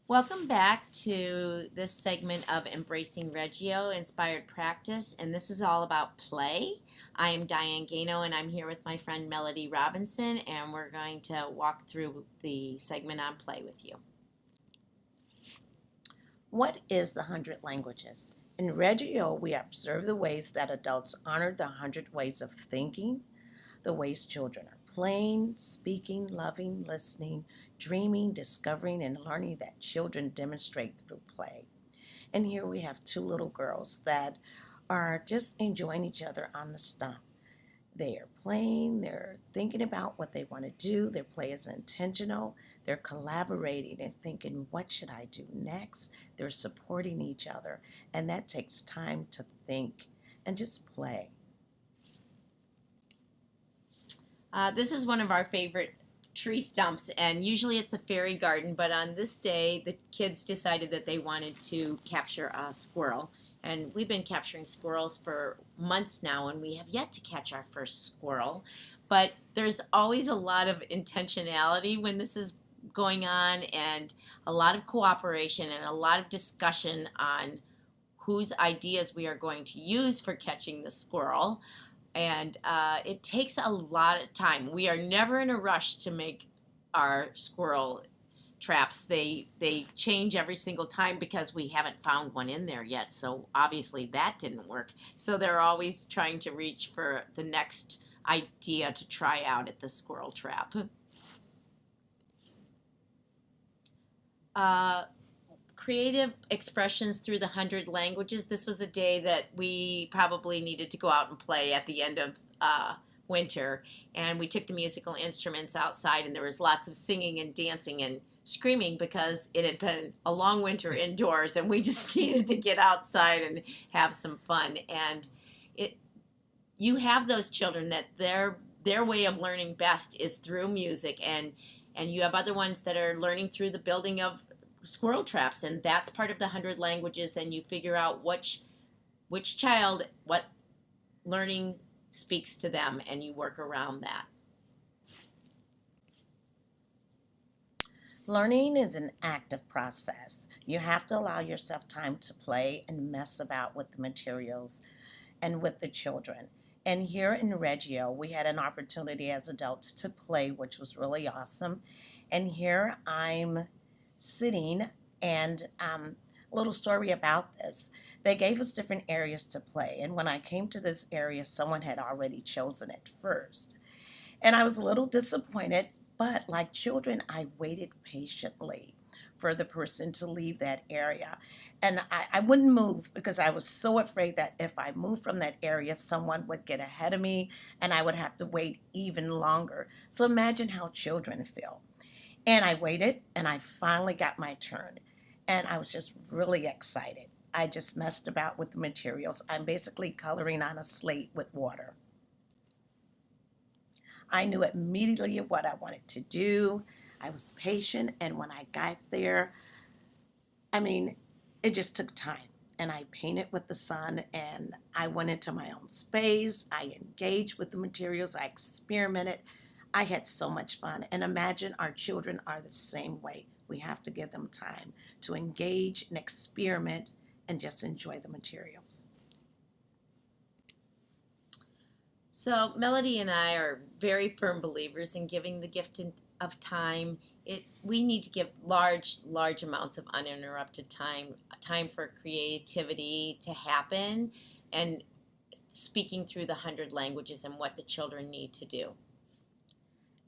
Welcome back to this segment of Embracing Reggio Inspired Practice, and this is all about play. I am Diane Gano, and I'm here with my friend Melody Robinson, and we're going to walk through the segment on play with you. What is the 100 languages? In Reggio, we observe the ways that adults honor the 100 ways of thinking, the ways children are playing, speaking, loving, listening, dreaming, discovering, and learning that children demonstrate through play. And here we have two little girls that are just enjoying each other on the stump. They are playing, they're thinking about what they want to do, their play is intentional, they're collaborating and thinking, what should I do next? They're supporting each other, and that takes time to think and just play. This is one of our favorite tree stumps, and usually it's a fairy garden, but on this day, the kids decided that they wanted to capture a squirrel. And we've been capturing squirrels for months now, and we have yet to catch our first squirrel. But there's always a lot of intentionality when this is going on, and a lot of cooperation and a lot of discussion on whose ideas we are going to use for catching the squirrel. And it takes a lot of time. We are never in a rush to make our squirrel traps. They change every single time because we haven't found one in there yet. So obviously that didn't work. So they're always trying to reach for the next idea to try out at the squirrel trap. Creative expressions through the 100 languages. This was a day that we probably needed to go out and play at the end of winter, and we took the musical instruments outside, and there was lots of singing and dancing and screaming because it had been a long winter indoors, and we just needed to get outside and have some fun. And you have those children that their way of learning best is through music, and you have other ones that are learning through the building of squirrel traps, and that's part of the 100 languages. Then you figure out which child, what learning speaks to them, and you work around that. Learning is an active process. You have to allow yourself time to play and mess about with the materials and with the children. And here in Reggio, we had an opportunity as adults to play, which was really awesome. And here I'm sitting, and a little story about this. They gave us different areas to play, and when I came to this area, someone had already chosen it first. And I was a little disappointed, but like children, I waited patiently for the person to leave that area. And I wouldn't move because I was so afraid that if I moved from that area, someone would get ahead of me and I would have to wait even longer. So imagine how children feel. And I waited, and I finally got my turn. And I was just really excited. I just messed about with the materials. I'm basically coloring on a slate with water. I knew immediately what I wanted to do. I was patient, and when I got there, it just took time. And I painted with the sun, and I went into my own space. I engaged with the materials. I experimented. I had so much fun, and imagine our children are the same way. We have to give them time to engage and experiment and just enjoy the materials. So Melody and I are very firm believers in giving the gift of time. We need to give large amounts of uninterrupted time for creativity to happen, and speaking through the 100 languages and what the children need to do.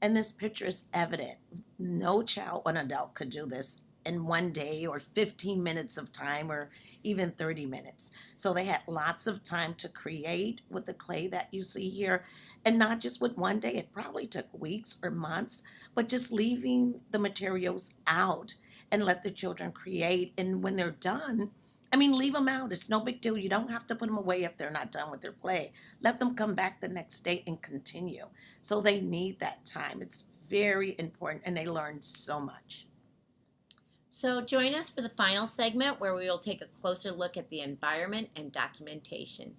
And this picture is evident. No child or adult could do this in one day or 15 minutes of time or even 30 minutes. So they had lots of time to create with the clay that you see here. And not just with one day, it probably took weeks or months, but just leaving the materials out and let the children create. And when they're done, leave them out. It's no big deal. You don't have to put them away if they're not done with their play. Let them come back the next day and continue. So they need that time. It's very important, and they learn so much. So join us for the final segment where we will take a closer look at the environment and documentation.